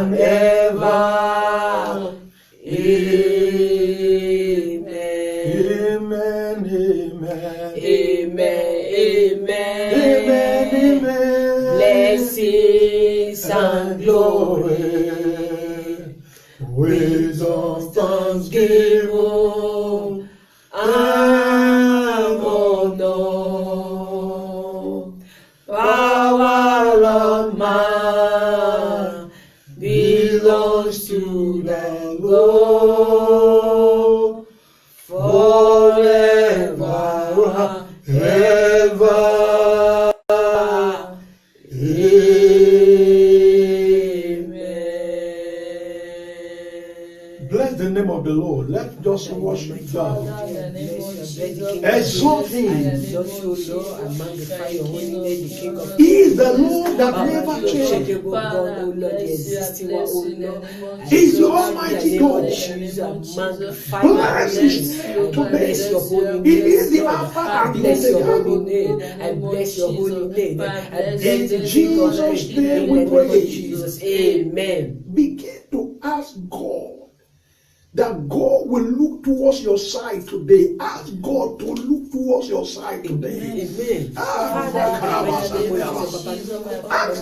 and ever. Amen. Amen. Amen. Amen. Amen. Amen. Amen. Blessings and glory. Wisdom, thanksgiving, and honor. Power of man belongs to the Lord forever and ever. bless the name of the Lord. Let's just worship God. Exalt Him. He is the Lord that never changes. He is the Almighty God. Bless His name today. He is the Alpha and the Omega. I bless your holy name. I bless In Jesus' name we pray. Jesus. Amen. Begin to ask God that God will look towards your side today. Ask God to look towards your side today. Amen. Ask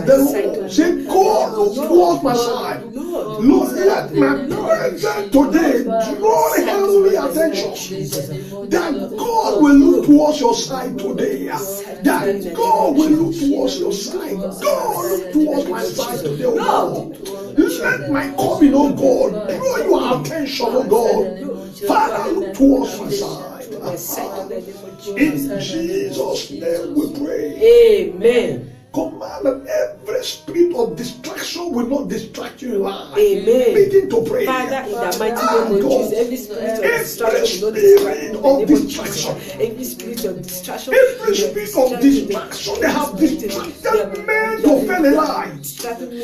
the Lord. Say, God, look towards my side. Lord, let my presence today draw heavenly attention. That God will look towards your side today. That God will look towards your side. God, look towards my side today, oh God. Let my coming, oh God, draw your attention, oh God. Father, look towards my side. In Jesus' name we pray. Amen. Command that every spirit of distraction will not distract you in life. Amen. Begin to pray. Father, in the mighty name of Jesus, every spirit of distraction will not distract me. Every spirit of distraction, Every spirit of distraction, they have distracted men to fail in life.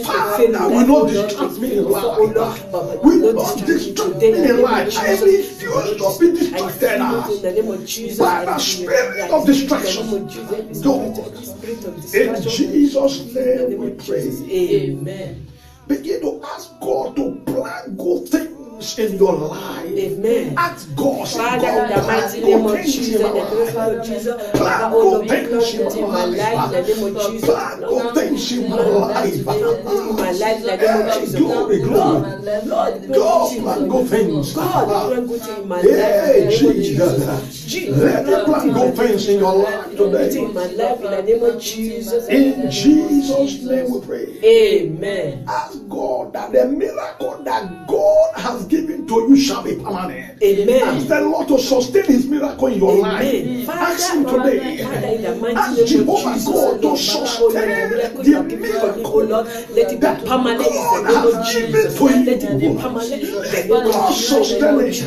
Father, will not distract me in life. Will not distract me in life. I refuse to be distracted by the spirit of distraction. God, in Jesus' name we pray. Amen. Begin to ask God to plant good things in your life. Amen. Ask God, say, Father, in God, the plant mighty name good of things Jesus, in the my blessing life. of Jesus, Plant all good of things in in my my life, in the name of life. Jesus. Plant good things in my life. In my life, in the name of Jesus. Glory, glory. Lord, God, plant good things. God, plant good things in my life, in the Hey, name of Jesus. Jesus. Let me plant good things in your life In today. my life, in the name of Jesus. In Jesus' name we pray. Amen. Ask God that the miracle that God has given to you shall be permanent. Amen. Ask the Lord to sustain His miracle in your life. Ask Him today. Ask Jehovah God to sustain the miracle let it be permanent in the name of Jesus. Let it be permanent in the name of God Jesus. sustain it.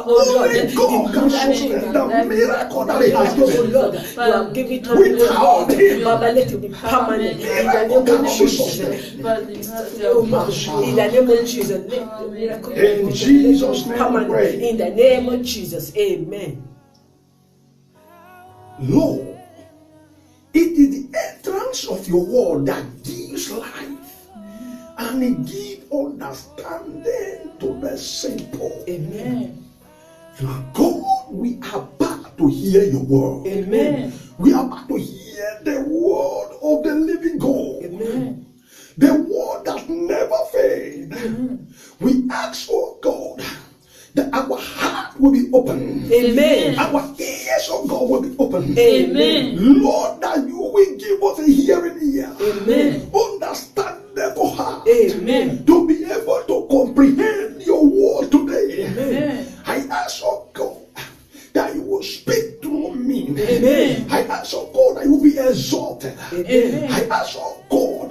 Only God can sustain the miracle that He has given. Oh Lord, you have given to me, Without Him, Baba, let it be permanent in the name of Jesus. In the name of Jesus, let the miracle in Jesus' name we permanent pray. in the name of Jesus. Amen. Lord, it is the entrance of your word that gives life, and it gives understanding to the simple. Amen. God, we are back to hear your word. Amen. We are back to hear the word of the living God. Amen. The word that never fails. We ask, oh God, that our heart will be open. Amen. Our ears, oh God, will be open. Amen. Lord, that you will give us a hearing ear. Amen. Understandable heart. Amen. To be able to comprehend your word today. Amen. I ask, oh God, that you will speak through me. Amen. I ask, oh God, that you will be exalted. Amen. I ask, oh God,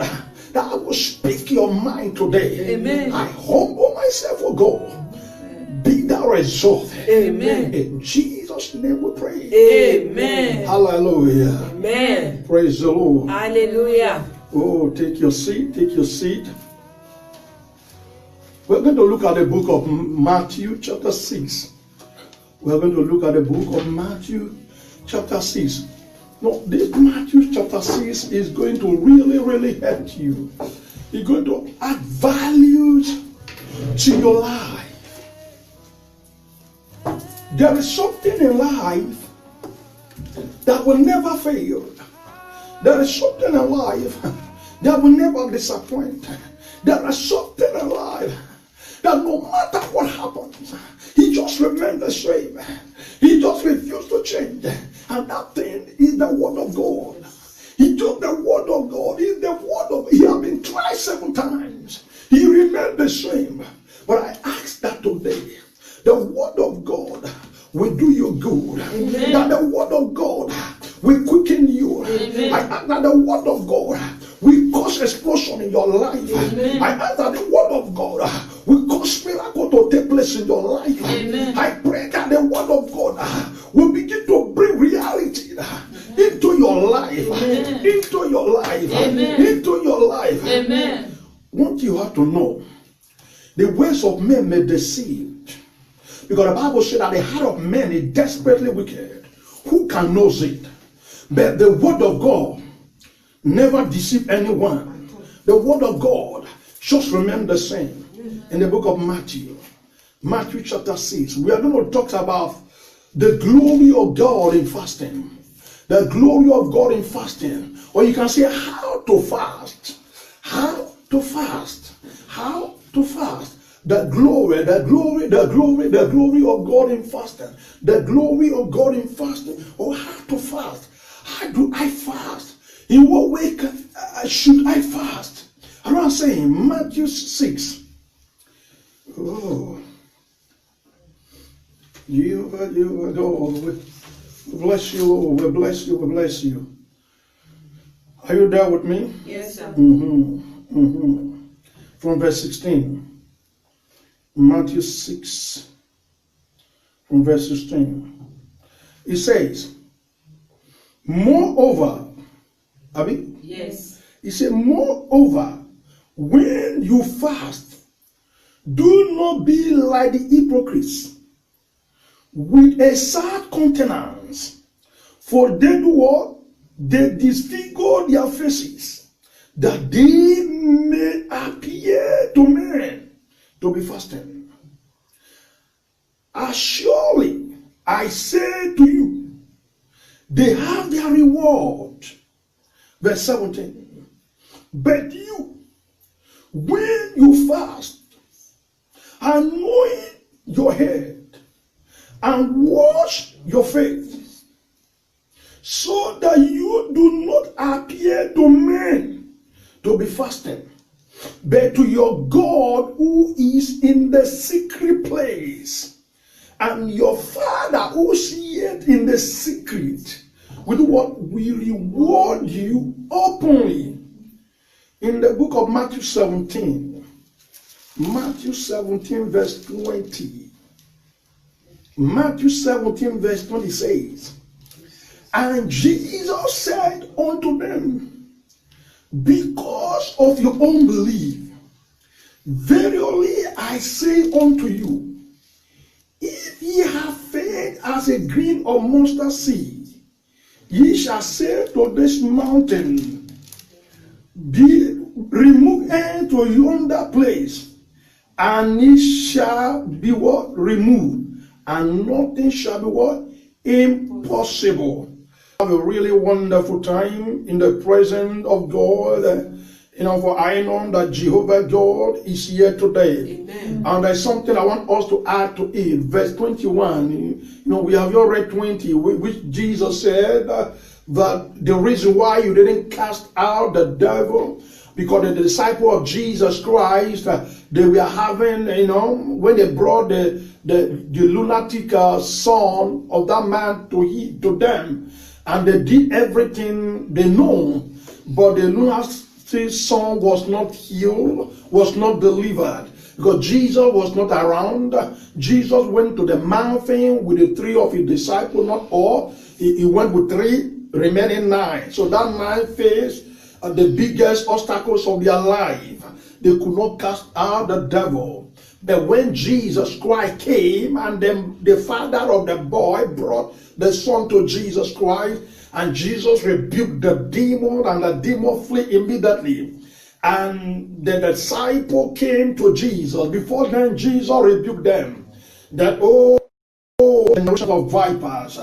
that I will speak your mind today. Amen. I humble myself, oh God. Be thou exalted. Amen. In Jesus' name we pray. Amen. Hallelujah. Amen. Praise the Lord. Hallelujah. Oh, take your seat. Take your seat. We're going to look at the book of Matthew chapter 6. We're going to look at the book of Matthew chapter 6. Now, this Matthew chapter 6 is going to really, really help you. It's going to add value in your life. There is something in life that will never fail. There is something in life that will never disappoint. There is something in life that no matter what happens, he just remains the same. He just refused to change. And that thing is the word of God. He took the word of God. It's the word of, he has been tried 7 times. He remained the same. But I ask that today, the word of God will do you good. Amen. That the word of God will quicken you. Amen. I ask that the word of God will cause explosion in your life. Amen. I ask that the word of God will cause miracle to take place in your life. Amen. I pray that the word of God will begin to bring reality into your life. Amen. Into your life. Amen. Into your life. Amen. What you have to know, the ways of men may deceive. Because the Bible said that the heart of man is desperately wicked. Who can know it? But the word of God never deceive anyone. The word of God just remain the same. In the book of Matthew chapter 6, we are going to talk about the glory of God in fasting. The glory of God in fasting. Or you can say how to fast. How to fast. How to fast. The glory of God in fasting. The glory of God in fasting. Or how to fast. How do I fast? In what way should I fast? I'm not saying Matthew 6. Oh. You, God, we bless you, Lord. We bless you, we bless you. Are you there with me? Yes, sir. From verse 16. Matthew 6, from verse 16. It says, moreover, Abi? Yes. It says, moreover, when you fast, do not be like the hypocrites, with a sad countenance, for they do what? They disfigure their faces, that they may appear to men to be fasting. As surely I say to you, they have their reward. Verse 17. But you, when you fast, anoint your head and wash your face, so that you do not appear to men to be fasting, but to your God who is in the secret place. And your Father who seeth in the secret with what will reward you openly. In the book of Matthew 17, Matthew 17 verse 20. Matthew 17 verse 20 says, and Jesus said unto them, because of your unbelief, verily I say unto you, if ye have faith as a grain of mustard seed, ye shall say to this mountain, be removed into yonder place, and it shall be what? Removed, and nothing shall be what? Impossible. Have a really wonderful time in the presence of God. For I know that Jehovah God is here today. Amen. And there's something I want us to add to it. Verse 21, we have your read 20, which Jesus said that the reason why you didn't cast out the devil, because the disciple of Jesus Christ, they were having, when they brought the lunatic son of that man to them, and they did everything they know, but the lunatic son was not healed, was not delivered, because Jesus was not around. Jesus went to the mountain with the 3 of his disciples, not all. He went with 3, remaining 9. So that 9 faced the biggest obstacles of their life. They could not cast out the devil. But when Jesus Christ came, and then the father of the boy brought the son to Jesus Christ, and Jesus rebuked the demon, and the demon flee immediately. And the disciple came to Jesus. Before then, Jesus rebuked them that, oh, generation of vipers,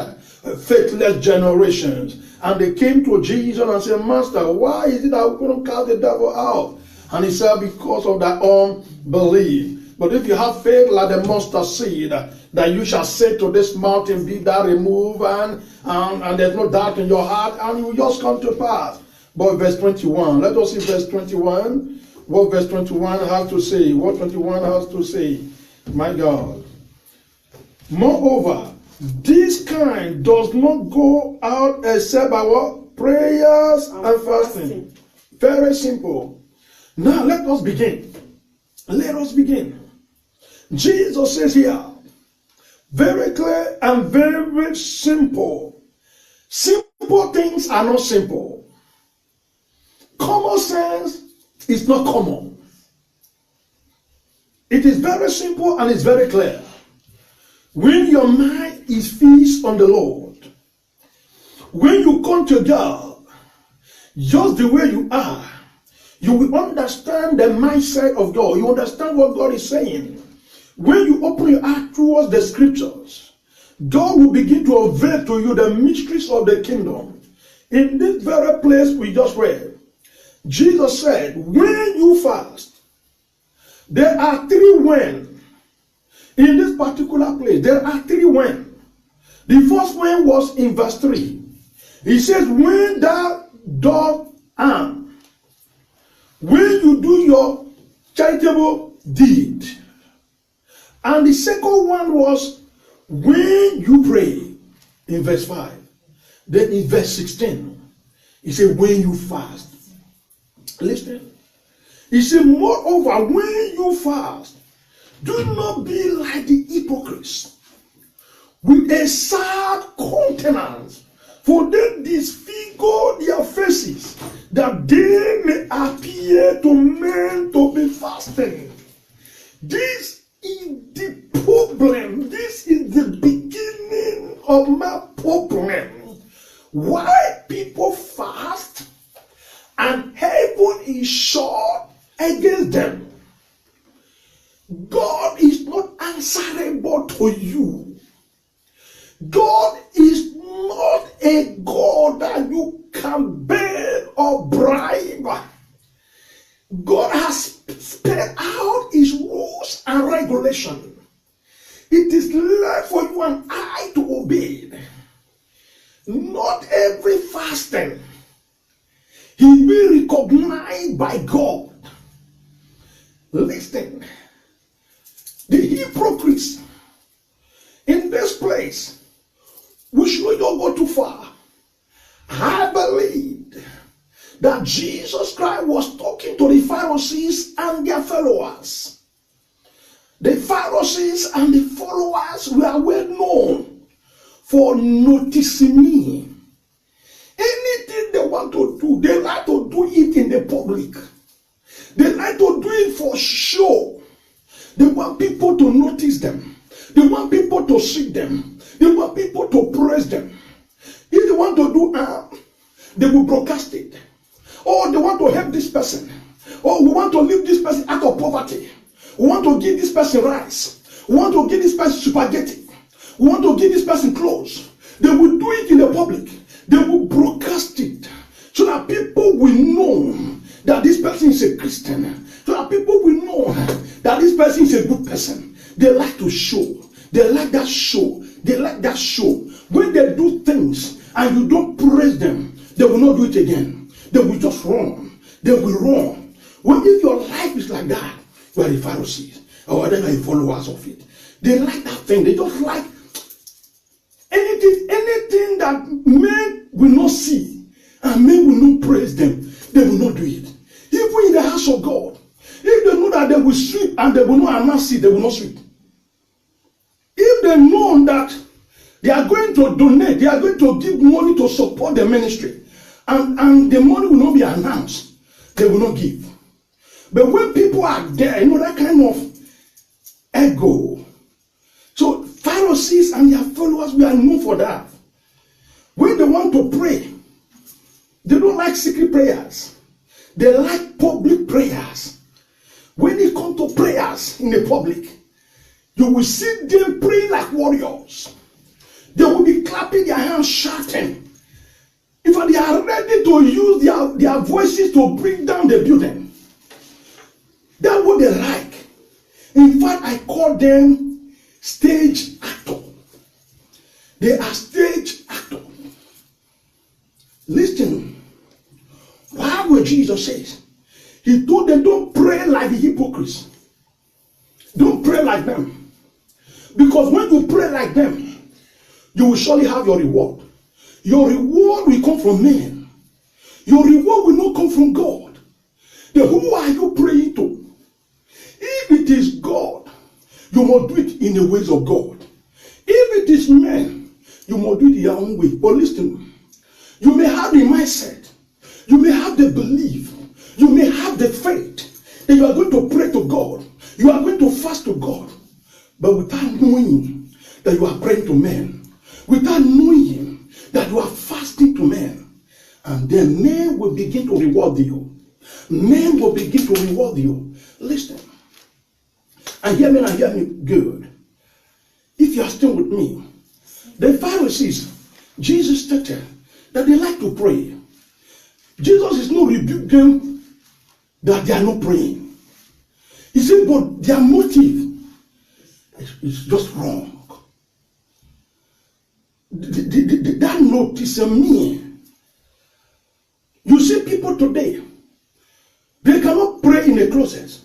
faithless generations. And they came to Jesus and said, Master, why is it that we couldn't cast the devil out? And he said, because of their unbelief. But if you have faith like the mustard seed, that you shall say to this mountain, be thou removed, and there's no doubt in your heart, and it will just come to pass. But verse 21, let us see verse 21. What verse 21 has to say. What 21 has to say. My God. Moreover, this kind does not go out except by what? Prayers and fasting. Very simple. Now let us begin. Let us begin. Jesus says here, very clear and very simple. Simple things are not simple. Common sense is not common. It is very simple and it's very clear. When your mind is fixed on the Lord, when you come to God, just the way you are, you will understand the mindset of God. You understand what God is saying. When you open your heart towards the scriptures, God will begin to unveil to you the mysteries of the kingdom. In this very place we just read, Jesus said, when you fast, there are three when. In this particular place, there are three when. The first one was in verse 3. He says, when thou dost harm, when you do your charitable deed. And the second one was when you pray, in verse 5. Then in verse 16, he said, when you fast. Listen. He said, moreover, when you fast, do not be like the hypocrites, with a sad countenance, for they disfigure their faces, that they may appear to men to be fasting. This is the problem. This is the beginning of my problem. Why people fast and heaven is short against them. God is not answerable to you. God is not a God that you can beg or bribe. God has spelled out his rules and regulations. It is left for you and I to obey. Not every fasting he will be recognized by God. Listen. The hypocrites in this place, we should not go too far. I believe that Jesus Christ was talking to the Pharisees and their followers. The Pharisees and the followers were well known for noticing me. Anything they want to do, they like to do it in the public. They like to do it for show. They want people to notice them. They want people to see them. They want people to praise them. If they want to do harm, they will broadcast it. Or they want to help this person. Or we want to lift this person out of poverty. We want to give this person rice. We want to give this person spaghetti. We want to give this person clothes. They will do it in the public. They will broadcast it so that people will know that this person is a Christian. So that people will know that this person is a good person. They like to show. They like that show. They like that show. When they do things and you don't praise them, they will not do it again. They will just run. They will run. Well, if your life is like that, you are the Pharisees, or then are followers of it. They like that thing. They just like anything that men will not see and men will not praise them. They will not do it. Even in the house of God, if they know that they will sweep and they will not announce it, they will not sweep. If they know that they are going to donate, they are going to give money to support the ministry, and the money will not be announced, they will not give. But when people are there, that kind of ego. So Pharisees and their followers, we are known for that. When they want to pray, they don't like secret prayers. They like public prayers. When it comes to prayers in the public, you will see them praying like warriors. They will be clapping their hands, shouting. In fact, they are ready to use their voices to bring down the building. That's what they like. In fact, I call them stage actors. They are stage actors. Listen, why would Jesus says? He told them, don't pray like the hypocrites. Don't pray like them. Because when you pray like them, you will surely have your reward. Your reward will come from men. Your reward will not come from God. Then who are you praying to? If it is God, you must do it in the ways of God. If it is men, you must do it your own way. But listen, you may have the mindset, you may have the belief, you may have the faith that you are going to pray to God, you are going to fast to God, but without knowing that you are praying to men, without knowing that you are fasting to men, and then men will begin to reward you. Men will begin to reward you. Listen, and hear me good. If you are still with me, the Pharisees, Jesus stated that they like to pray. Jesus is not rebuking them that they are not praying. He said, but their motive is just wrong. That notice me. You see people today, they cannot pray in the closet,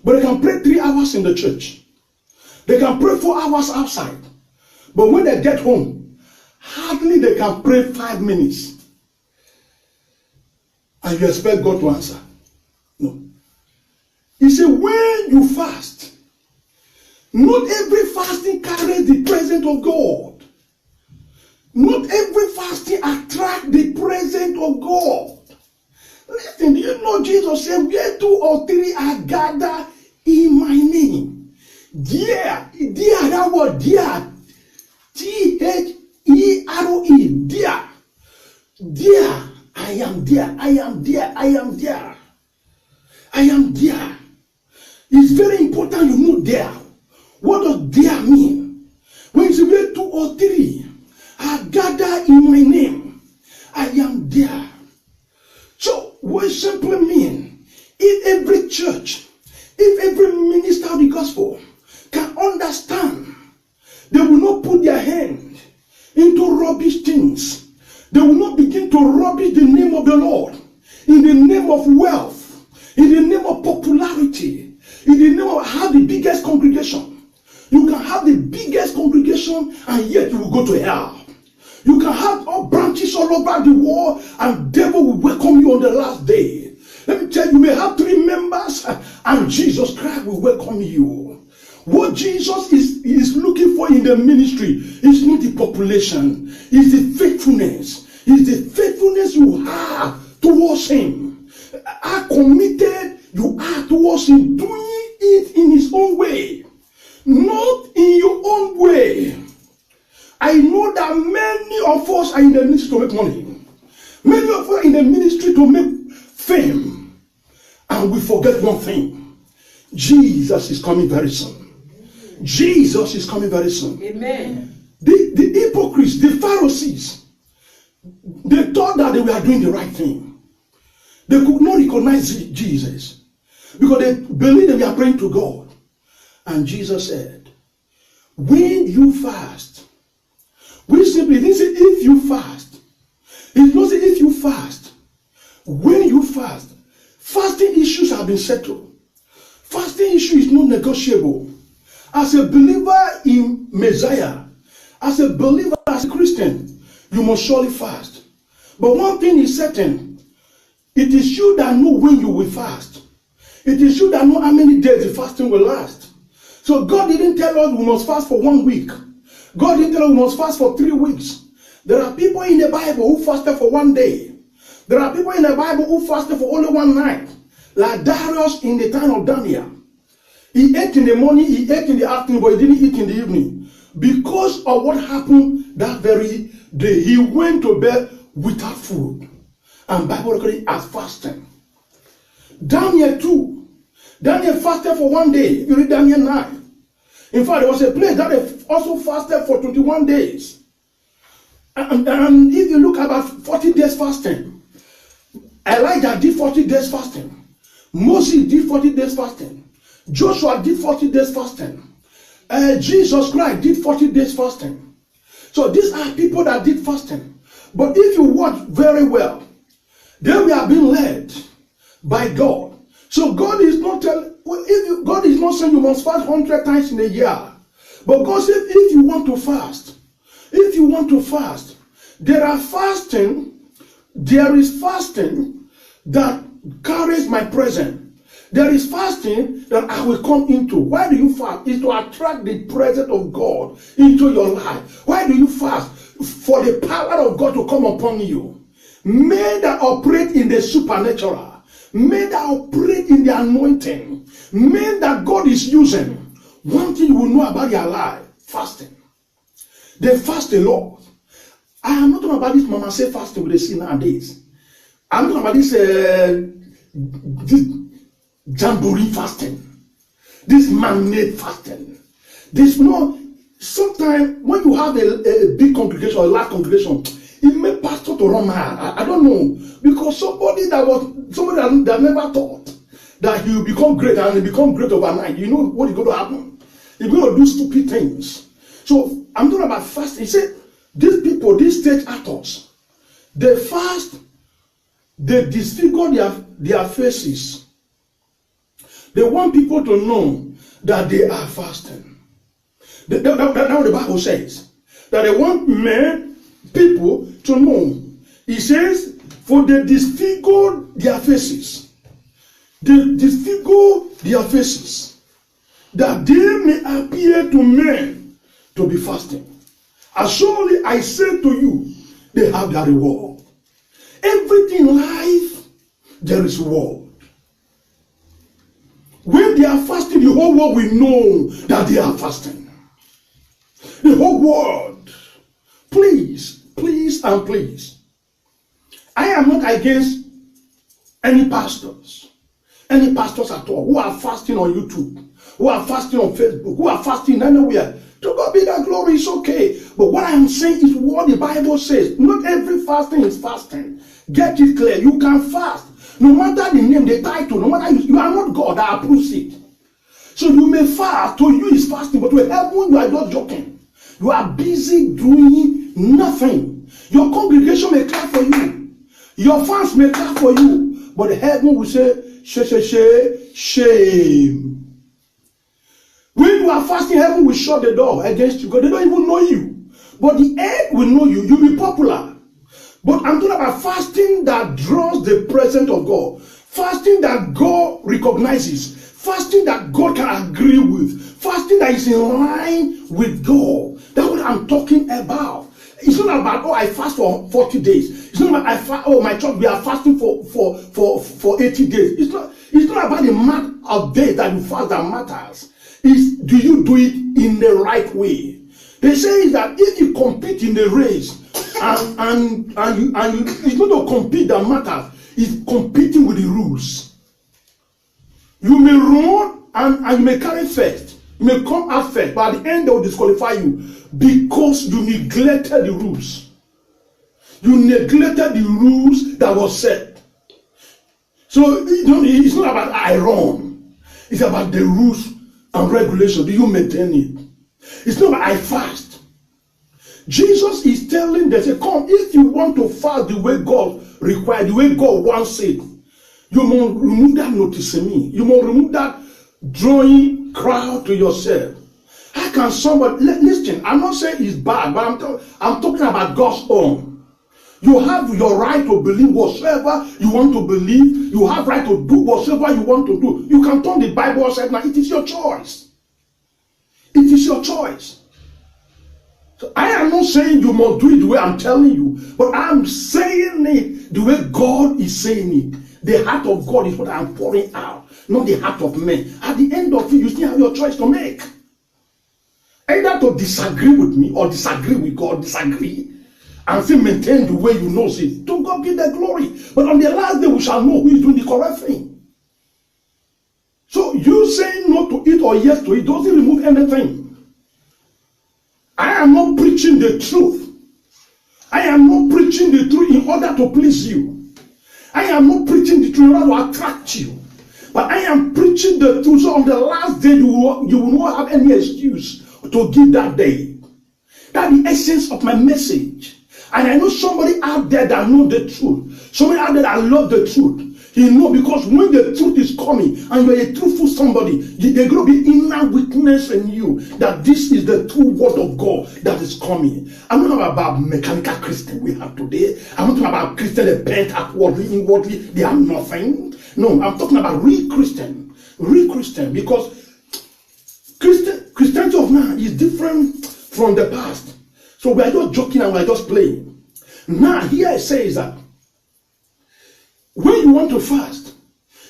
but they can pray 3 hours in the church. They can pray 4 hours outside. But when they get home, hardly they can pray 5 minutes. And you expect God to answer. No. He said, when you fast, not every fasting carries the presence of God. Not every fasting attracts the presence of God. Listen, do you know Jesus said, where 2 or 3 are gathered in my name? There, that word, there. T-H-E-R-O-E, there. There, I am there, I am there, I am there. I am there. It's very important you know there. What does there mean? When you say where 2 or 3 are gathered in my name, I am there. So, what it simply means, if every church, if every minister of the gospel can understand, they will not put their hand into rubbish things. They will not begin to rubbish the name of the Lord in the name of wealth, in the name of popularity, in the name of have the biggest congregation. You can have the biggest congregation and yet you will go to hell. You can have all branches all over the world and devil will welcome you on the last day. Let me tell you, you may have 3 members and Jesus Christ will welcome you. What Jesus is looking for in the ministry is not the population, it's the faithfulness. It's the faithfulness you have towards him. How committed you are towards him, doing it in his own way, not in your own way. I know that many of us are in the ministry to make money. Many of us are in the ministry to make fame. And we forget one thing. Jesus is coming very soon. Jesus is coming very soon. Amen. The hypocrites, the Pharisees, they thought that they were doing the right thing. They could not recognize Jesus because they believed they were praying to God. And Jesus said, when you fast, we simply didn't say if you fast. It's not say if you fast. When you fast, fasting issues have been settled. Fasting issue is not negotiable. As a believer in Messiah, as a believer, as a Christian, you must surely fast. But one thing is certain, it is you that know when you will fast. It is you that know how many days the fasting will last. So God didn't tell us we must fast for 1 week. God didn't tell us we must fast for 3 weeks. There are people in the Bible who fasted for 1 day. There are people in the Bible who fasted for only 1 night. Like Darius in the time of Daniel. He ate in the morning, he ate in the afternoon, but he didn't eat in the evening. Because of what happened that very day, he went to bed without food. And Bible recorded as fasting. Daniel too. Daniel fasted for 1 day. If you read Daniel 9. In fact, there was a place that they also fasted for 21 days. And if you look about 40 days fasting, Elijah did 40 days fasting. Moses did 40 days fasting. Joshua did 40 days fasting. Jesus Christ did 40 days fasting. So these are people that did fasting. But if you watch very well, they were being led by God. So God is not telling, God is not saying you must fast 100 times in a year. But God said if you want to fast, there is fasting that carries my presence. There is fasting that I will come into. Why do you fast? It's to attract the presence of God into your life. Why do you fast? For the power of God to come upon you. Men that operate in the supernatural. Men that operate in the anointing. Men that God is using. One thing you will know about your life, fasting. They fast a lot. I am not talking about this mama say fasting with the see nowadays. I'm talking about this jamboree fasting. This man-made fasting. This, sometimes when you have a big congregation or a large congregation, it may pastor to run mad. I don't know. Because somebody that never thought that he will become great and he become great overnight. You know what is going to happen? He's going to do stupid things. So I'm talking about fasting. He said, these people, these stage actors, they fast, they disfigure their faces. They want people to know that they are fasting. That's what the Bible says. That they want people to know. He says, for they disfigure their faces. They disfigure their faces. That they may appear to men to be fasting. As surely I say to you, they have their reward. Everything in life, there is reward. When they are fasting, the whole world will know that they are fasting. The whole world. Please, please, and please. I am not against any pastors at all, who are fasting on YouTube, who are fasting on Facebook, who are fasting anywhere. To God be that glory, it's okay. But what I am saying is what the Bible says. Not every fasting is fasting. Get it clear. You can fast. No matter the name, the title, no matter you are not God that approves it. So you may fast, to you is fasting, but to heaven you are just joking. You are busy doing nothing. Your congregation may clap for you. Your fans may clap for you. But heaven will say, shame. When you are fasting, heaven will shut the door against you because they don't even know you. But the earth will know you. You'll be popular. But I'm talking about fasting that draws the presence of God. Fasting that God recognizes. Fasting that God can agree with. Fasting that is in line with God. That's what I'm talking about. It's not about, I fast for 40 days. It's not about, my church, we are fasting for 80 days. It's not about the amount of days that you fast that matters. It's, do you do it in the right way? They say that if you compete in the race, and you, it's not to compete that matters, it's competing with the rules. You may run and you may carry first. You may come out first, but at the end they will disqualify you because you neglected the rules. You neglected the rules that was set. So it's not about I run. It's about the rules and regulation. Do you maintain it? It's not about I fast. Jesus is telling them, say, come, if you want to fast the way God required, the way God wants it, you must remove that noticing me. You must remove that drawing crowd to yourself. How can somebody, listen, I'm not saying it's bad, but I'm talking about God's own. You have your right to believe whatsoever you want to believe. You have right to do whatsoever you want to do. You can turn the Bible upside down. It is your choice. It is your choice. So I am not saying you must do it the way I'm telling you, but I'm saying it the way God is saying it. The heart of God is what I'm pouring out, not the heart of men. At the end of it, you still have your choice to make. Either to disagree with me or disagree with God, disagree, and still maintain the way you know it. To God be the glory. But on the last day, we shall know who is doing the correct thing. or yes to it doesn't remove anything. I am not preaching the truth. I am not preaching the truth in order to please you. I am not preaching the truth in order to attract you. But I am preaching the truth, so on the last day you will not have any excuse to give that day. That's the essence of my message. And I know somebody out there that knows the truth. Somebody out there that loves the truth. You know, because when the truth is coming and you're a truthful somebody, there's going to be inner witness in you that this is the true word of God that is coming. I'm not talking about mechanical Christian we have today. I'm not talking about Christian that bent outwardly, inwardly, they are nothing. No, I'm talking about real Christian. Real Christian, because Christianity of now is different from the past. So we are just joking and we are just playing. Now here it says that when you want to fast,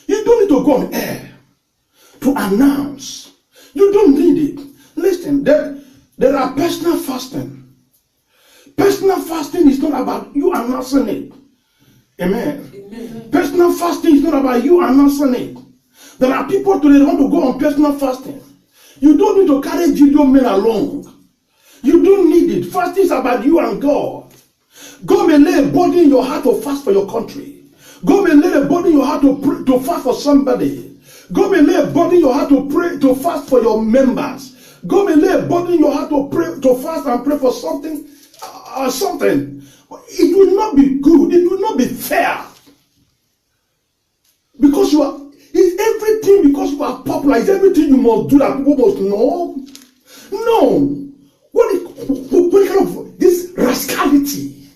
you don't need to go on air to announce. You don't need it. Listen, there are personal fasting. Personal fasting is not about you announcing it. Amen. Amen. Personal fasting is not about you announcing it. There are people today that want to go on personal fasting. You don't need to carry video men along. You don't need it. Fasting is about you and God. God may lay a burden in your heart to fast for your country. God may lay a burden in your heart to pray, to fast for somebody. God may lay a burden in your heart to pray, to fast for your members. God may lay a burden in your heart to pray, to fast and pray for something or something. It will not be good. It will not be fair. Because you are, it's everything because you are popular. It's everything you must do that people must know. No. What kind of this rascality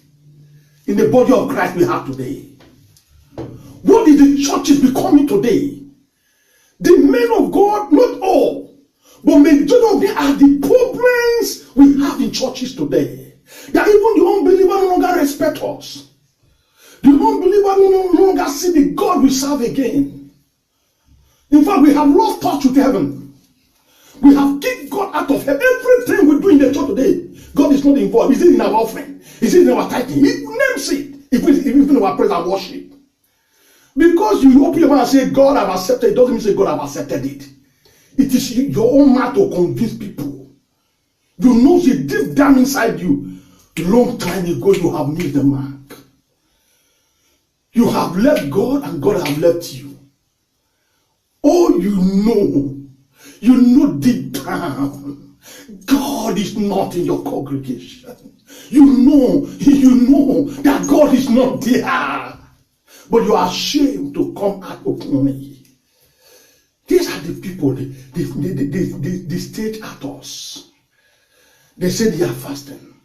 in the body of Christ we have today? What is the churches becoming today? The men of God, not all, but majority of them are the problems we have in churches today. That even the unbeliever no longer respect us. The unbeliever no longer see the God we serve again. In fact, we have lost touch with heaven. We have kicked God out of heaven. Everything we do in the church today, God is not involved. Is it in our offering? Is it in our tithing? He names it. Even in our praise and worship. Because you open your mouth and say, God, I've accepted it, doesn't mean say, God, I've accepted it. It is your own mouth to convince people. You know, see, deep down inside you, long time ago, you have missed the mark. You have left God and God have left you. Oh, you know deep down, God is not in your congregation. You know that God is not there. But you are ashamed to come out openly. These are the people, the stage actors. They say they are fasting.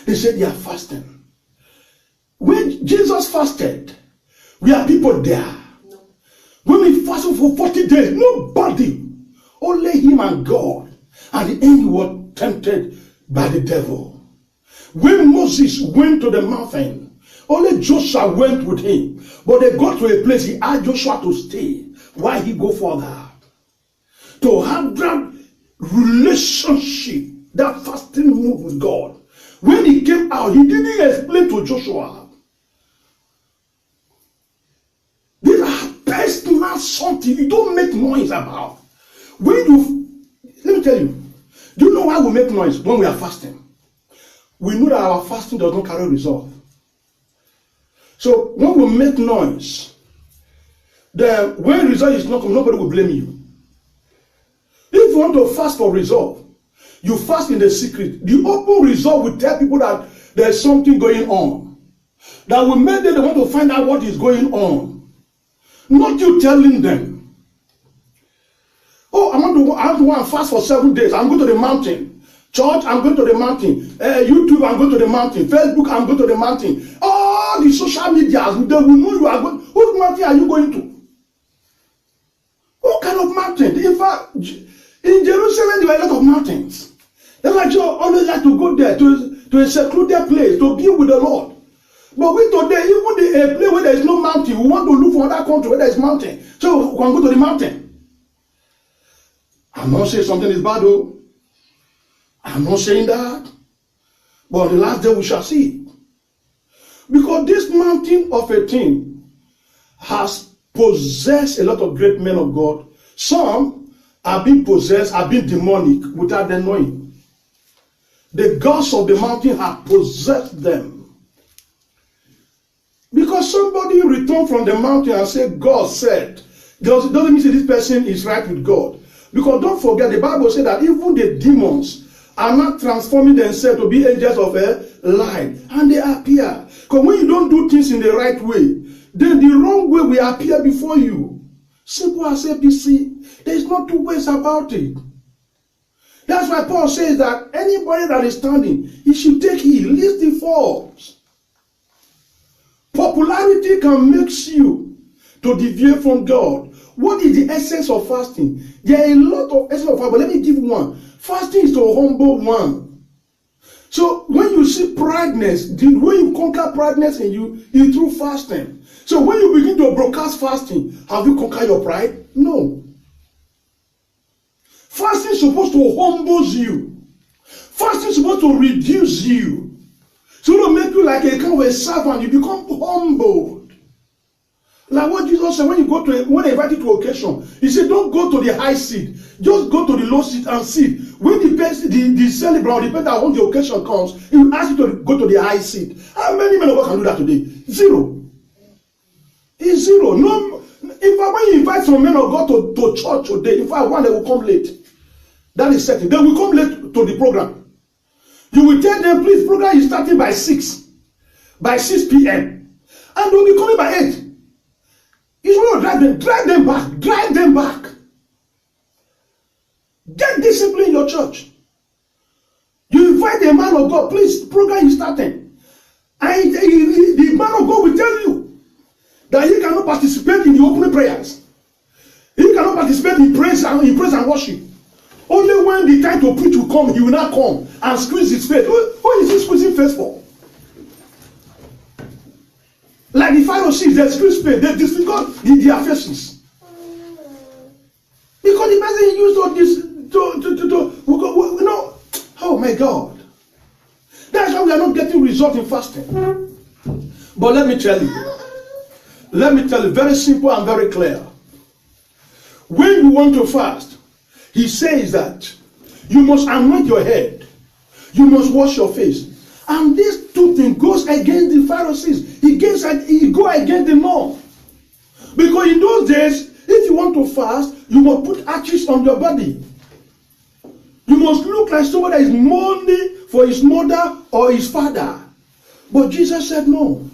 They say they are fasting. When Jesus fasted, we are people there. No. When we fasted for 40 days, nobody, only him and God. At the end, he was tempted by the devil. When Moses went to the mountain, only Joshua went with him. But they got to a place, he asked Joshua to stay. Why he go further? To have that relationship, that fasting move with God. When he came out, he didn't explain to Joshua. These are personal something you don't make noise about. Let me tell you, do you know why we make noise when we are fasting? We know that our fasting does not carry result. So when we make noise, when result is not coming, nobody will blame you. If you want to fast for result, you fast in the secret. The open result will tell people that there's something going on. That will make them want to find out what is going on. Not you telling them, oh, I want to go and fast for 7 days. I'm going to the mountain. Church, I'm going to the mountain. YouTube, I'm going to the mountain. Facebook, I'm going to the mountain. All the social media, they will know you are going. Whose mountain are you going to? What kind of mountain? In fact, in Jerusalem, there are a lot of mountains. That's why you always like to go there to a secluded place to be with the Lord. But we today, even a place where there is no mountain, we want to look for another country where there is mountain. So we can go to the mountain. I'm not saying something is bad, though. I'm not saying that. But on the last day we shall see. Because this mountain of a thing has possessed a lot of great men of God. Some are being possessed, are being demonic without them knowing. The gods of the mountain have possessed them. Because somebody returned from the mountain and said, God said, doesn't mean this person is right with God. Because don't forget, the Bible said that even the demons are not transforming themselves to be angels of light. And they appear. Because when you don't do things in the right way, then the wrong way will appear before you. Simple as ABC. There is not two ways about it. That's why Paul says that anybody that is standing, he should take heed, lest he falls. Popularity can make you to deviate from God. What is the essence of fasting? There are a lot of essence of fasting, but let me give one. Fasting is to humble one. So when you see prideness, the way you conquer prideness in you is through fasting. So when you begin to broadcast fasting, have you conquered your pride? No. Fasting is supposed to humble you. Fasting is supposed to reduce you. So to make you like a kind of a servant, you become humbled. Like what Jesus said, when they invite you to occasion, he said, don't go to the high seat. Just go to the low seat and sit. When the celebrant, the person that on the occasion comes, he will ask you to go to the high seat. How many men of God can do that today? Zero. It's zero. No. In fact, when you invite some men of God to church today, in fact, one, they will come late. That is certain. They will come late to the program. You will tell them, please, program is starting by 6 p.m. And they will be coming by 8. You should drive them back. Get discipline in your church. You invite a man of God, please, program is starting. And the man of God will tell you that he cannot participate in the opening prayers. He cannot participate in praise and worship. Only when the time to preach will come, he will not come and squeeze his face. What is he squeezing face for? Like the Pharisees, they squeeze face, they disregard their faces. Because the person used all this oh my God. That's why we are not getting results in fasting. But let me tell you, very simple and very clear. When you want to fast, he says that you must anoint your head, you must wash your face. And these two things goes against the Pharisees. He go against the law. Because in those days, if you want to fast, you must put ashes on your body. You must look like somebody that is mourning for his mother or his father. But Jesus said no.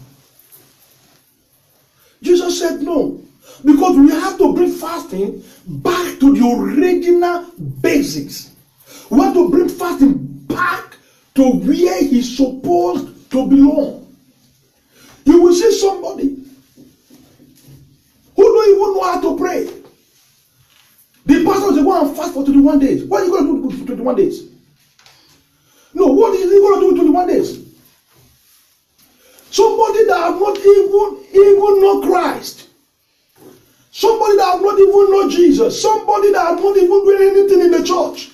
Jesus said no. Because we have to bring fasting back to the original basics. We have to bring fasting back to where he's supposed to belong. You will see somebody who don't even know how to pray. The pastor will go and fast for 21 days. What are you going to do for 21 days? No, what is he going to do in 21 days? Somebody that have not even know Christ. Somebody that have not even know Jesus. Somebody that have not even doing anything in the church.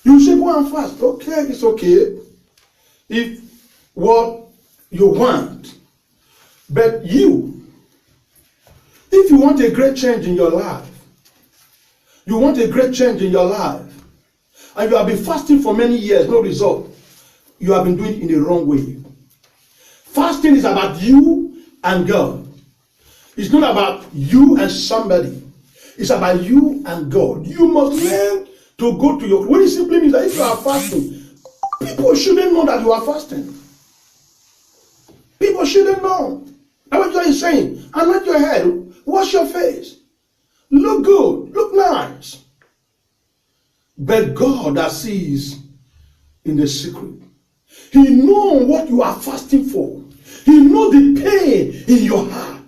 You say go and fast. Okay, it's okay. If what you want. But if you want a great change in your life, and you have been fasting for many years, no result, you have been doing it in the wrong way. Fasting is about you and God. It's not about you and somebody. It's about you and God. You must learn to go to your... What it simply means that if you are fasting, people shouldn't know that you are fasting. People shouldn't know. That's what God is saying. Anoint your head. Wash your face. Look good. Look nice. But God that sees in the secret. He knows what you are fasting for. He knows the pain in your heart.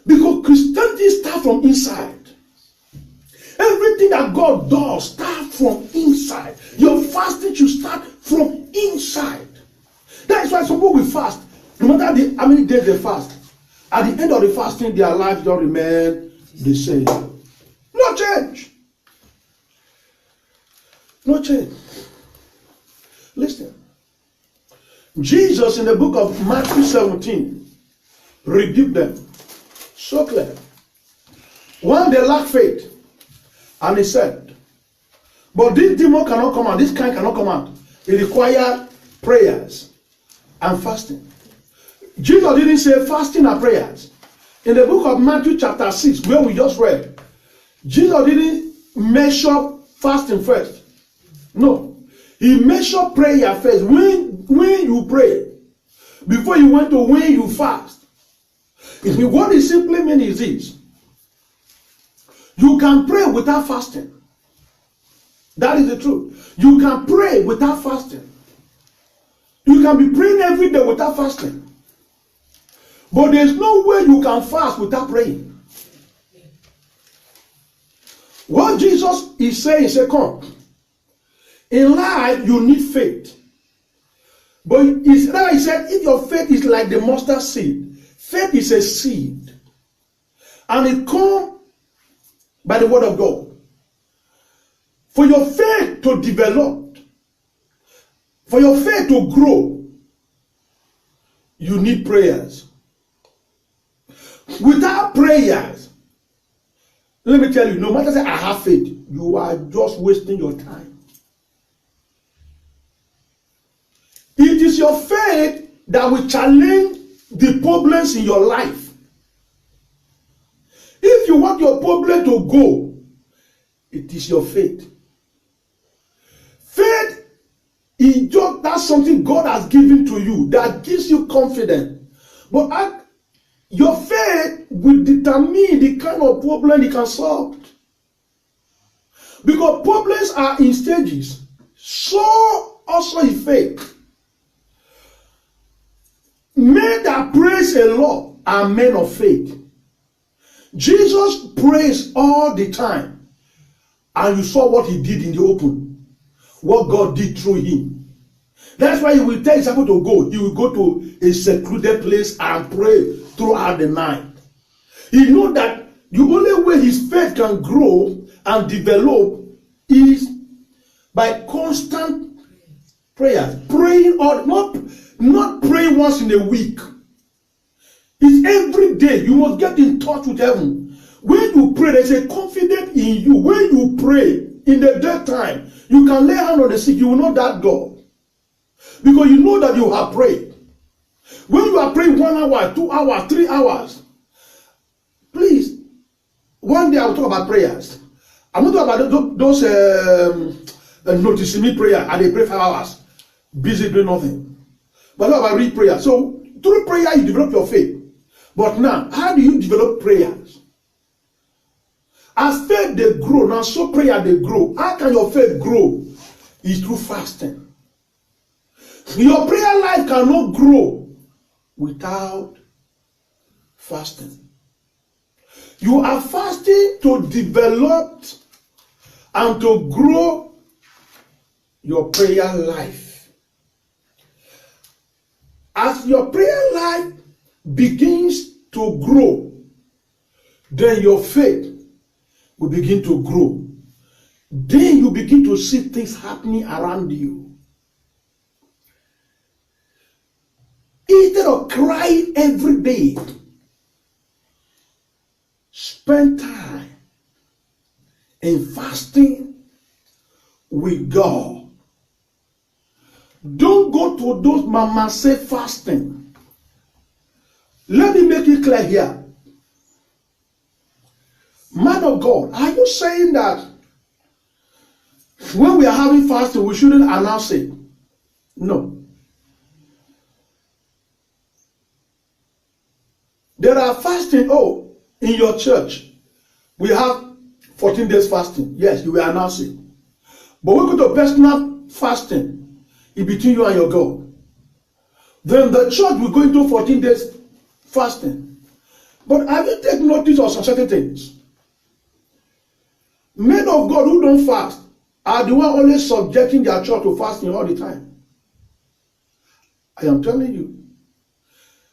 Because Christianity starts from inside. Everything that God does starts from inside. Your fasting should start from inside. That is why some people will fast. No matter how many days they fast. At the end of the fasting, their life don't remain the same. No change. No change. Listen. Jesus in the book of Matthew 17 rebuked them. So clear. One, they lack faith. And he said, but this demon cannot come out, this kind cannot come out. It requires prayers and fasting. Jesus didn't say fasting and prayers. In the book of Matthew chapter 6, where we just read, Jesus didn't measure fasting first. No. He measured prayer first. When you pray, before you went to when you fast. What it simply means is this. You can pray without fasting. That is the truth. You can pray without fasting. You can be praying every day without fasting. But there's no way you can fast without praying. What Jesus is saying is, come. In life, you need faith. But he said, if your faith is like the mustard seed, faith is a seed. And it comes by the word of God. For your faith to develop, for your faith to grow, you need prayers. Without prayers, let me tell you, no matter say I have faith, you are just wasting your time. It is your faith that will challenge the problems in your life. If you want your problem to go, it is your faith. Faith is just that's something God has given to you that gives you confidence. But your faith will determine the kind of problem it can solve. Because problems are in stages. So also is faith. Men that praise the Lord are men of faith. Jesus praised all the time. And you saw what he did in the open. What God did through him. That's why he will tell his disciples to go. He will go to a secluded place and pray throughout the night. He knows that the only way his faith can grow and develop is by constant prayers. Praying or not praying once in a week. It's every day. You must get in touch with heaven. When you pray, there's a confidence in you. When you pray in the daytime, you can lay hand on the sick. You will know that God. Because you know that you have prayed. When you are praying 1 hour, 2 hours, 3 hours, please, one day I will talk about prayers. I'm not talking about those noticing me prayer and they pray 5 hours, busy doing nothing. But I'm talking about read prayer. So through prayer you develop your faith. But now, how do you develop prayers? As faith they grow, now so prayer they grow. How can your faith grow? It's through fasting. Your prayer life cannot grow without fasting. You are fasting to develop and to grow your prayer life. As your prayer life begins to grow, then your faith will begin to grow. Then you begin to see things happening around you. Instead of crying every day, spend time in fasting with God. Don't go to those mama say fasting. Let me make it clear here. Man of God, are you saying that when we are having fasting, we shouldn't announce it? No. There are fasting, in your church, we have 14 days fasting. Yes, you will announce it. But we go to personal fasting in between you and your God. Then the church will go into 14 days fasting. But have you taken notice of some certain things? Men of God who don't fast are the one always subjecting their church to fasting all the time. I am telling you.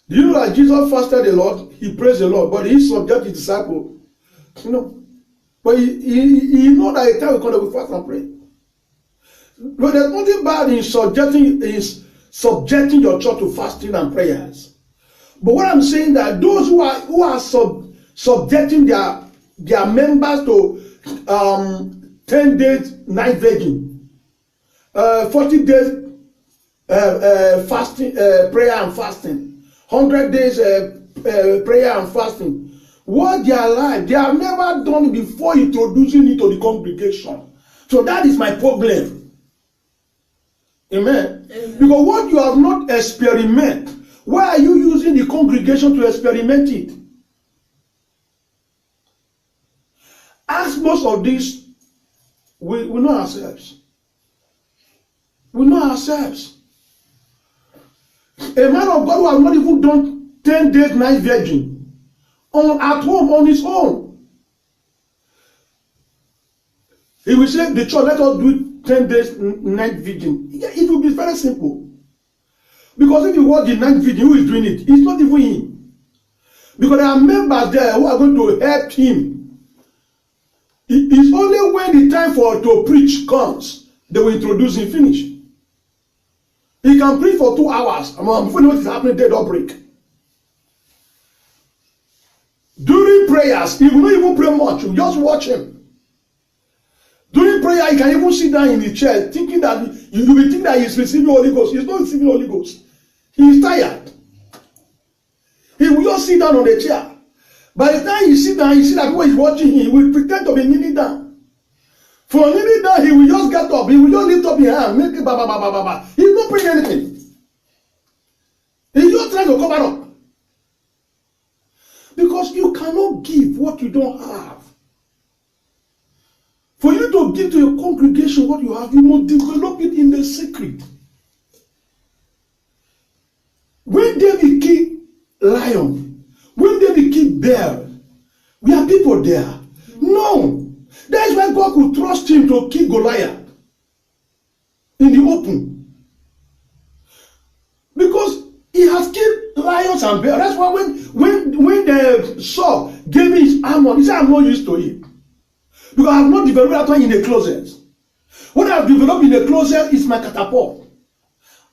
Do you know that Jesus fasted a lot? He praised the Lord, but he subjected his disciples. But he know that a time will come that we fast and pray. But there's nothing bad in subjecting your church to fasting and prayers. But what I'm saying that those who are subjecting their members to 10 days night virgin, 40 days fasting, prayer and fasting, 100 days prayer and fasting. What their life, they have never done before introducing it to the congregation. So that is my problem. Amen. Because what you have not experimented, why are you using the congregation to experiment it? Ask most of this, we know ourselves. We know ourselves. A man of God who has not even done 10 days night virgin at home on his own. He will say, the church, let us do it 10 days night virgin. It will be very simple. Because if you watch the night virgin, who is doing it? It's not even him. Because there are members there who are going to help him. It's only when the time for to preach comes, they will introduce him, finish. He can preach for 2 hours. Before you know what is happening, they don't break. During prayers, he will not even pray much. You just watch him. During prayer, he can even sit down in the chair, thinking that you will think that he's receiving Holy Ghost. He's not receiving Holy Ghost. He is tired. He will just sit down on the chair. By the time he sit down, you see that people is watching him. He will pretend to be kneeling down. For kneeling down, he will just get up. He will just lift up his hand, make it ba ba ba ba ba ba. He's not praying anything. He's just trying to cover up. Because you cannot give what you don't have. For you to give to your congregation what you have, you must develop it in the secret. When David killed lion, when David killed bear, we are people there. No. That is why God could trust him to kill Goliath in the open. Because he has killed lions and bears. That's why when the Saul gave me his armor, he said, I'm not used to it. Because I have not developed that one in the closet. What I have developed in the closet is my catapult.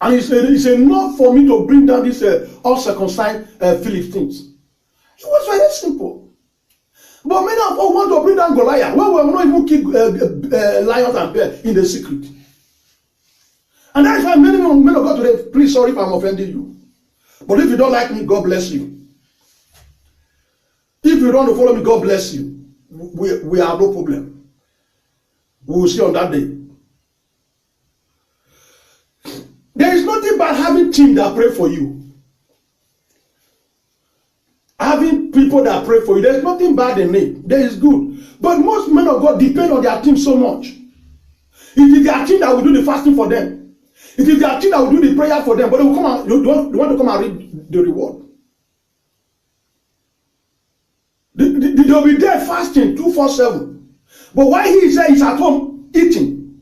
And it's enough for me to bring down this uncircumcised Philistines. It was very simple. But many of us want to bring down Goliath when we have not even killed lions and bears in the secret. And that is why many men of God today, please, sorry if I'm offending you. But if you don't like me, God bless you. If you don't want to follow me, God bless you. We have no problem. We will see on that day. There is nothing bad having team that pray for you. Having people that pray for you. There is nothing bad in it. There is good. But most men of God depend on their team so much. It is their team that will do the fasting for them. It is their team that will do the prayer for them. But they will come out, they want to come and reap the reward. They will be there fasting 2-4-7. But while he is there, he's at home eating.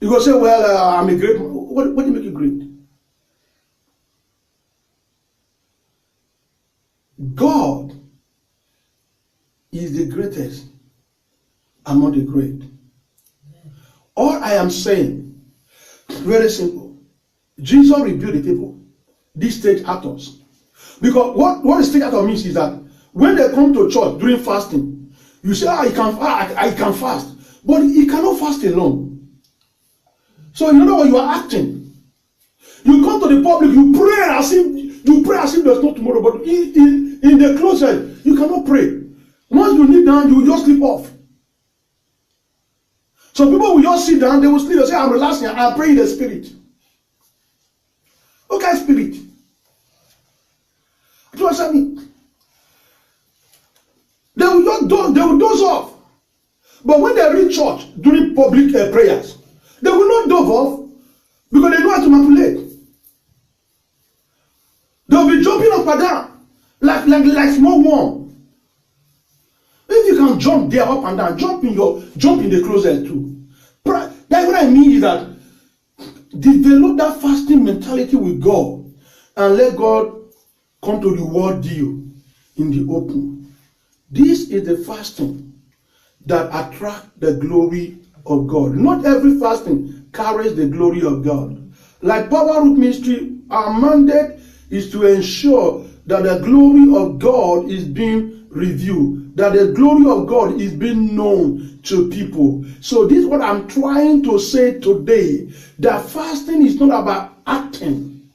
You go say, well, I'm a great man. What do you make you great? God is the greatest among the great. All I am saying, very simple. Jesus rebuked the people. These stage actors. Because what the stage actor means is that when they come to church during fasting, you say, I can fast. But he cannot fast alone. So you know what you are acting. You come to the public, you pray as if there's no tomorrow. But in the closet, you cannot pray. Once you kneel down, you will just sleep off. Some people will just sit down, they will sleep, they say, I'm relaxing, I'm praying in the spirit. Okay, spirit. What does that mean? They will doze off. But when they reach church during public prayers, they will not doze off because they know how to manipulate. They will be jumping up and down like small worm. If you can jump there up and down, jump in the closet too. That's what I mean is that develop that fasting mentality with God and let God come to reward you in the open. This is the fasting that attracts the glory of God. Not every fasting carries the glory of God. Like Power Root Ministry, our mandate is to ensure that the glory of God is being revealed that the glory of God is being known to people. So this is what I'm trying to say today, that fasting is not about acting.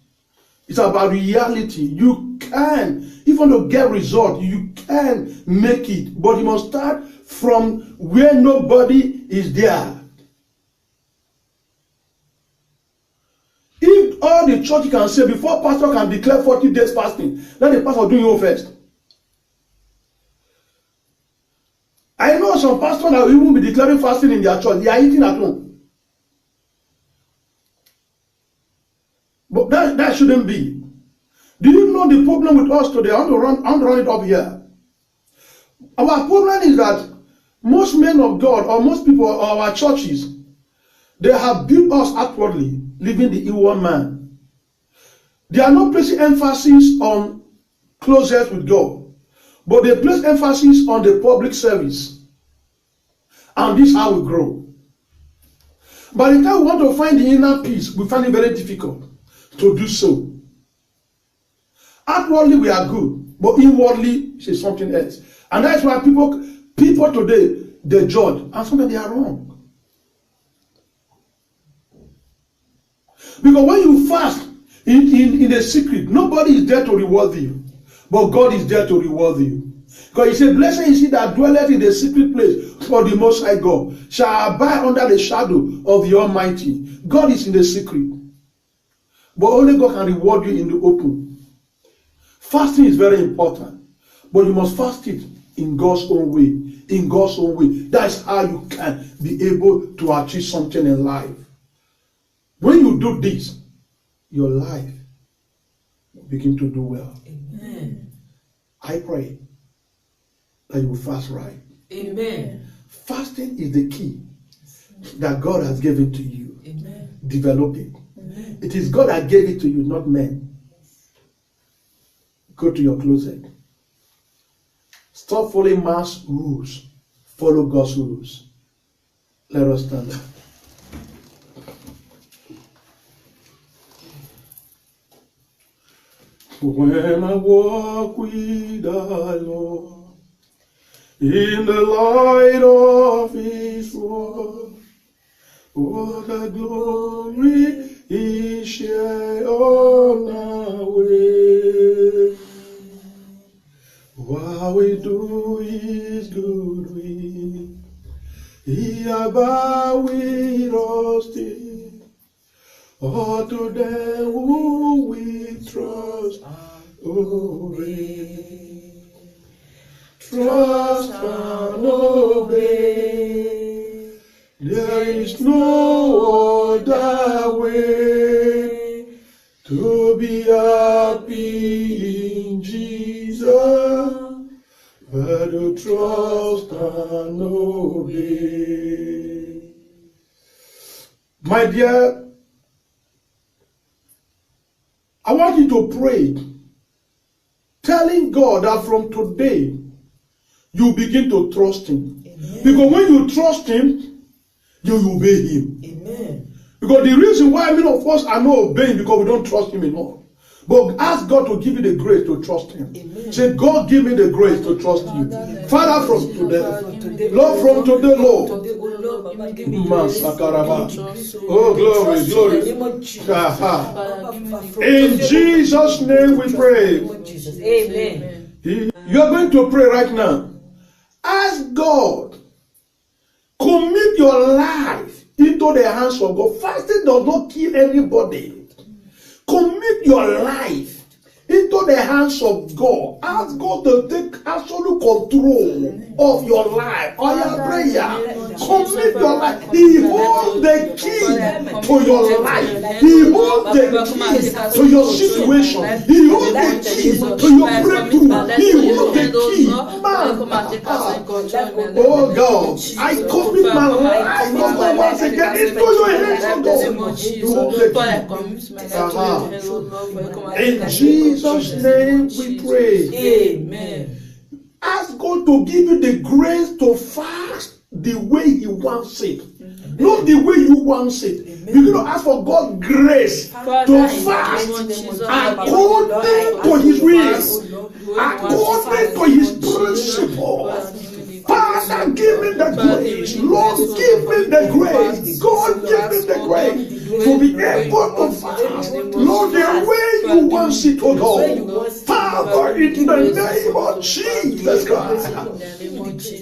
It's about reality. You can, if you want to get result, you can make it. But you must start from where nobody is there. If all the church can say before pastor can declare 40 days fasting, let the pastor do it first. I know some pastors that will even be declaring fasting in their church. They are eating at home. But that shouldn't be. Do you know the problem with us today? I want to run it up here. Our problem is that most men of God or most people or our churches, they have built us outwardly, living the inward man. They are not placing emphasis on closeness with God, but they place emphasis on the public service. And this is how we grow. By the time we want to find the inner peace, we find it very difficult to do so. Outwardly we are good, but inwardly it's something else. And that's why people today, they judge, and sometimes they are wrong. Because when you fast in a secret, nobody is there to reward you, but God is there to reward you. Because he said, blessed is he that dwelleth in the secret place for the Most High God, shall abide under the shadow of the Almighty. God is in the secret, but only God can reward you in the open. Fasting is very important, but you must fast it in God's own way. In God's own way. That's how you can be able to achieve something in life. When you do this, your life will begin to do well. Amen. I pray that you will fast right. Amen. Fasting is the key that God has given to you. Amen. Develop it. Amen. It is God that gave it to you, not men. Go to your closet. Stop following man's rules. Follow God's rules. Let us stand up. When I walk with the Lord in the light of His word, what a glory He share on our way. While we do His good will, He abide with us still. All to them who we trust, obey. Trust and obey. There is no other way to be happy in Jesus, but to trust and obey. My dear, I want you to pray, telling God that from today, you begin to trust Him. Amen. Because when you trust Him, you will obey Him. Amen. Because the reason why many of us are not obeying, because we don't trust Him enough. But ask God to give you the grace to trust Him. Amen. Say, God, give me the grace to trust you. Father, from today, Lord, from today, Lord. Oh, glory, glory. In Jesus' name we pray. Amen. You are going to pray right now. Ask God, commit your life into the hands of God. Fasting does not kill anybody. Commit your life into the hands of God. Ask God to take absolute control of your life or your prayer. Commit your life. He holds the key to your life. He holds the key to your situation. He holds the key to your breakthrough. He holds the key. Oh God, I commit my life once again into your hands, oh God. In Jesus' name we pray. Amen. Ask God to give you the grace to fast the way He wants it. not the way you want it. Begin to ask for God's grace to fast according to His will, according to His principle. Father, give me the grace. Lord, give me the grace. God, give me the grace to be able to fast. Lord, the way you want it to go. Father, in the name of Jesus Christ.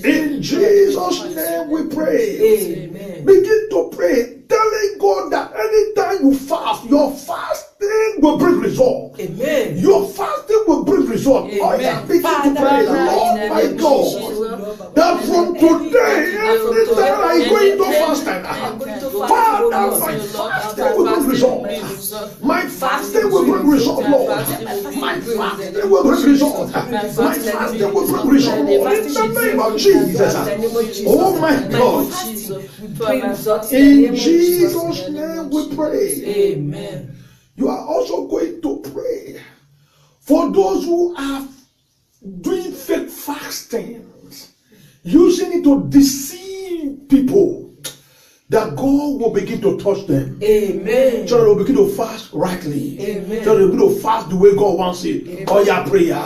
In Jesus' name we pray. Amen. Begin to pray, telling God that anytime you fast, your fasting will bring result. Amen. Your fasting will bring result. Amen. Oh, yeah. Begin to pray, Lord my God, that from today, every time I go into fasting, Father, my fasting will bring result. My fasting will bring result, Lord. My fasting will bring result. My fasting will bring result, Lord. In the name of Jesus. Oh my God. In Jesus' name we pray. Amen. You are also going to pray for those who are doing fake fasting, using it to deceive people, that God will begin to touch them. Amen. So they will begin to fast rightly. Amen. So they will begin to fast the way God wants it. Amen. Oh, yeah, prayer.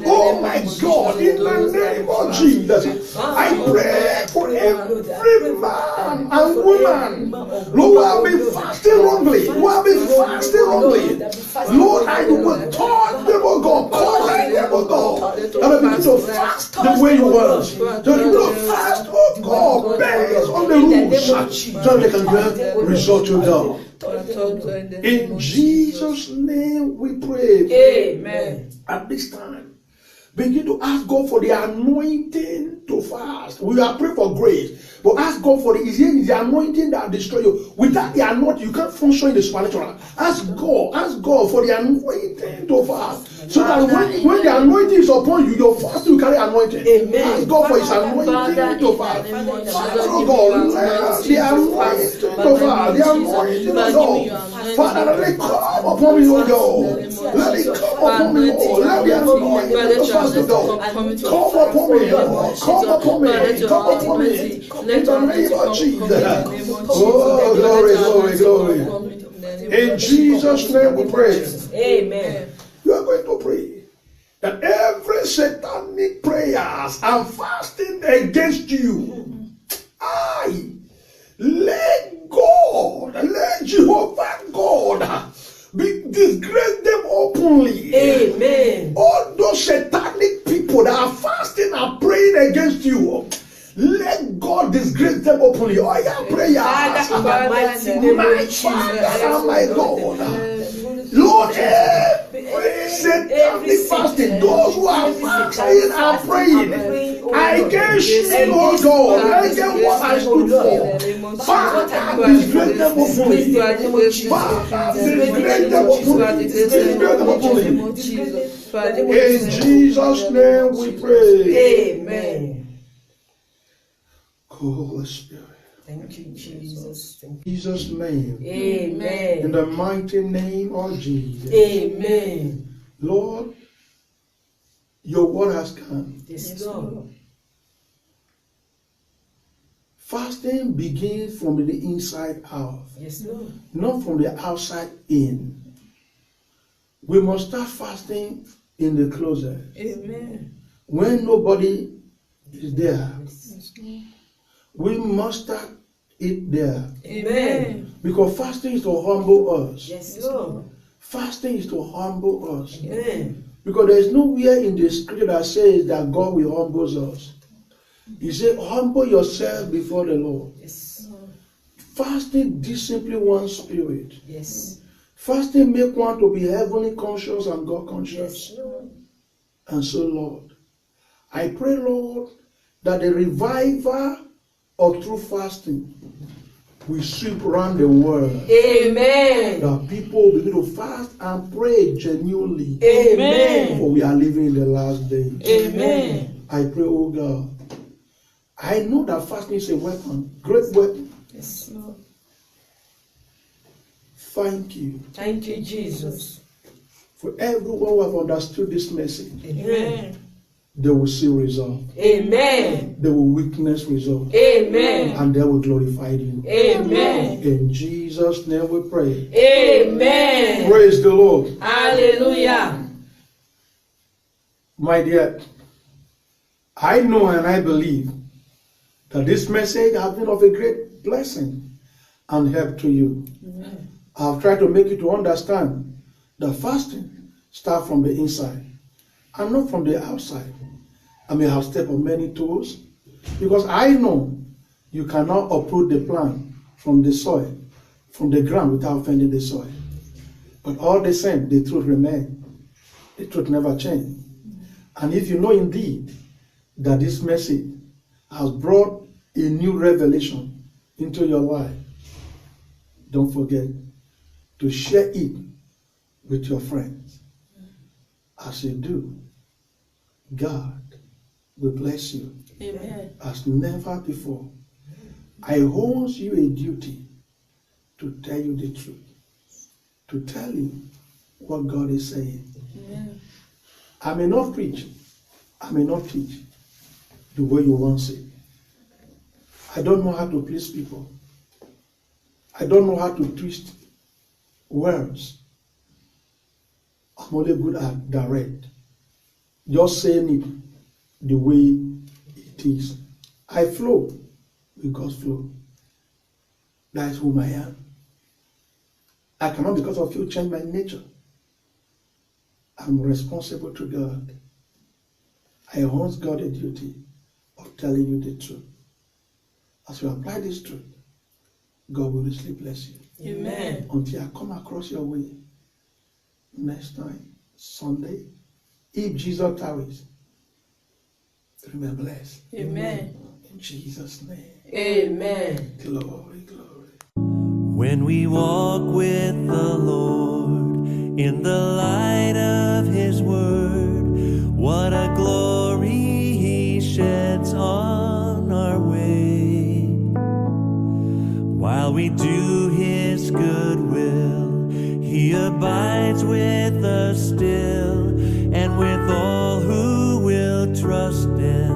Oh my God, in the name of Jesus, I pray for every man and woman who have been fasting wrongly, Lord, I will touch them, oh God, correct them, oh God, and I begin to fast the way you want. So they will fast, oh God, based on the rules. So they can get result to God. In Jesus' name we pray. Amen. At this time, begin to ask God for the anointing to fast. We are praying for grace, but ask God for the anointing that destroy you. Without the anointing, you can't function in the supernatural. Ask God for the anointing to fast. So that when the anointing is upon you, your fasting will carry anointing. Amen. Ask God for His anointing to fast. Father, oh God, let the anointing to fast. The anointing of God. Father, let it come upon me, oh God. Let it come upon me, Lord. Let the anointing to fast to God come upon me, Lord. Come upon me. Come upon me. In the name of Jesus. Oh, glory, glory, glory. In Jesus' name we pray. Amen. You are going to pray that every satanic prayers and fasting against you, let God, let Jehovah God disgrace them openly. Amen. All those satanic people that are fasting and praying against you, let God disgrace them openly. Oh, yeah, prayers. My Father and my God. Lord, every satanic fasting, those who are fasting and praying, I can see, oh God, I can what I stood for. Father, disgrace them openly. Father, disgrace them openly. In Jesus' name we pray. Amen. Holy Spirit. Thank you, Jesus. In Jesus' name. Amen. In the mighty name of Jesus. Amen. Lord, your word has come. Yes, Lord. Fasting begins from the inside out. Yes, Lord. Not from the outside in. We must start fasting in the closet. Amen. When nobody is there. Yes. We must start it there. Amen. Because fasting is to humble us. Yes, Lord. Fasting is to humble us. Amen. Because there is nowhere in the scripture that says that God will humble us. He said, humble yourself before the Lord. Yes. Fasting disciplines one's spirit. Yes. Fasting makes one to be heavenly conscious and God conscious. Yes, Lord. And so, Lord, I pray, Lord, that the revival of true fasting will sweep around the world. Amen. That people begin to fast and pray genuinely. Amen. For we are living in the last days. Amen. I pray, oh God. I know that fasting is a weapon, great weapon. Yes, Lord. Thank you. Thank you, Jesus. For everyone who have understood this message. Amen. they will see result. Amen. They will witness result. Amen. And they will glorify you. Amen. In Jesus' name we pray. Amen. Praise the Lord. Hallelujah. My dear, I know and I believe that this message has been of a great blessing and help to you. Amen. I've tried to make you to understand that fasting starts from the inside and not from the outside. I may have stepped on many toes because I know you cannot uproot the plant from the soil, from the ground without offending the soil. But all the same, the truth remains. The truth never changes. And if you know indeed that this message has brought a new revelation into your life, don't forget to share it with your friends. As you do, God will bless you. Amen. As never before. I hold you a duty to tell you the truth, to tell you what God is saying. Amen. I may not preach, I may not teach the way you want it. I don't know how to please people. I don't know how to twist words. I'm only good at direct. Just saying it the way it is. I flow with God's flow. That is whom I am. I cannot, because of you, change my nature. I'm responsible to God. I hold God a duty of telling you the truth. As you apply this truth, God will richly bless you. Amen. Until I come across your way next time, Sunday, if Jesus tarries, remain blessed. Amen. In Jesus' name. Amen. Glory, glory. When we walk with the Lord in the light of His word, what a glory He sheds on our way. While we do His good will, He abides with us still, and with all who will trust Him.